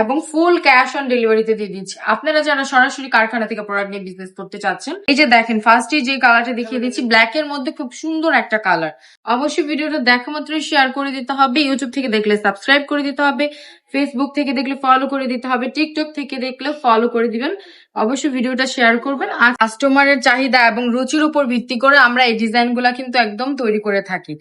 এবং full cash on ডেলিভারিতে দিয়ে দিচ্ছি। আপনারা যারা সরাসরি কারখানা থেকে প্রোডাক্ট নিয়ে বিজনেস করতে চাচ্ছেন, এই যে দেখেন ফার্স্টে যে কালারটা দেখিয়ে দিচ্ছি, ব্ল্যাক এর মধ্যে খুব সুন্দর একটা কালার। অবশ্যই ভিডিওটা দেখা মাত্রই শেয়ার করে দিতে হবে, ইউটিউব থেকে দেখলে সাবস্ক্রাইব করে দিতে হবে, ফেসবুক থেকে দেখলে ফলো করে দিতে হবে, টিকটক থেকে দেখলে ফলো করে দিবেন। অবশ্যই ভিডিওটা শেয়ার করবেন। আর কাস্টমারের চাহিদা এবং রুচির উপর ভিত্তি করে আমরা এই ডিজাইন গুলা কিন্তু একদম তৈরি করে থাকি।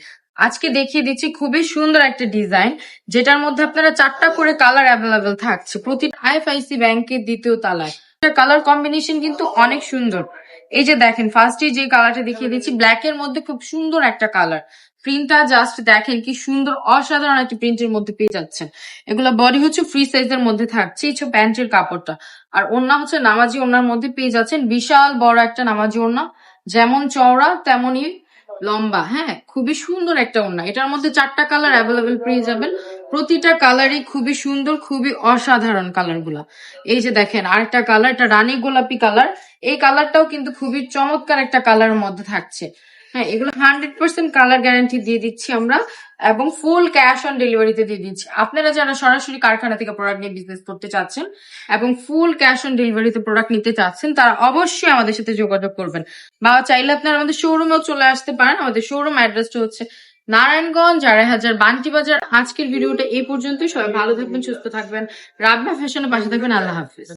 আজকে দেখিয়ে দিচ্ছি খুবই সুন্দর একটা ডিজাইন, যেটার মধ্যে আপনারা 4টা করে কালার অ্যাভেলেবেল থাকছে। প্রতি আইএফআইসি ব্যাংকের 2য় তলায় কালার কম্বিনেশন কিন্তু অনেক সুন্দর। এই যে দেখেন ফার্স্টে যে কালারটা দেখিয়ে দিচ্ছি, ব্ল্যাক এর মধ্যে খুব সুন্দর একটা কালার। প্রিন্টটা জাস্ট দেখেন কি সুন্দর, অসাধারণ একটা প্রিন্টের মধ্যে পেয়ে যাচ্ছেন। এগুলো বডি হচ্ছে ফ্রি সাইজের মধ্যে থাকছে, এই হচ্ছে প্যান্টের কাপড়টা। আর ওড়না হচ্ছে নামাজি ওড়নার মধ্যে পেয়ে যাচ্ছেন, বিশাল বড় একটা নামাজি ওড়না, যেমন চওড়া তেমনই লম্বা। হ্যাঁ, খুবই সুন্দর একটা ওড়না। এটার মধ্যে 4টা কালার অ্যাভেলেবেল পেয়ে যাবেন। প্রতিটা কালারই খুবই সুন্দর, খুবই অসাধারণ কালার গুলা। এই যে দেখেন আরেকটা কালার, এটা রানী গোলাপি কালার। এই কালারটাও কিন্তু খুবই চমৎকার একটা কালারের মধ্যে থাকছে। হ্যাঁ, এগুলো 100% কালার গ্যারান্টি দিয়ে দিচ্ছি আমরা, এবং ফুল ক্যাশ অন ডেলিভারিতে দিয়ে দিচ্ছি। আপনারা যারা সরাসরি কারখানা থেকে প্রোডাক্ট নিয়ে বিজনেস করতে চাচ্ছেন এবং ফুল ক্যাশ অন ডেলিভারিতে প্রোডাক্ট নিতে চাচ্ছেন, তারা অবশ্যই আমাদের সাথে যোগাযোগ করবেন। বা চাইলে আপনারা আমাদের শোরুমেও চলে আসতে পারেন। আমাদের শোরুম অ্যাড্রেসটা হচ্ছে নারায়ণগঞ্জ, 2.5 বান্টি বাজার। আজকের ভিডিওটা এই পর্যন্তই। সবাই ভালো থাকবেন, সুস্থ থাকবেন, রাবনা ফ্যাশনের পাশে থাকবেন। আল্লাহ হাফিজ।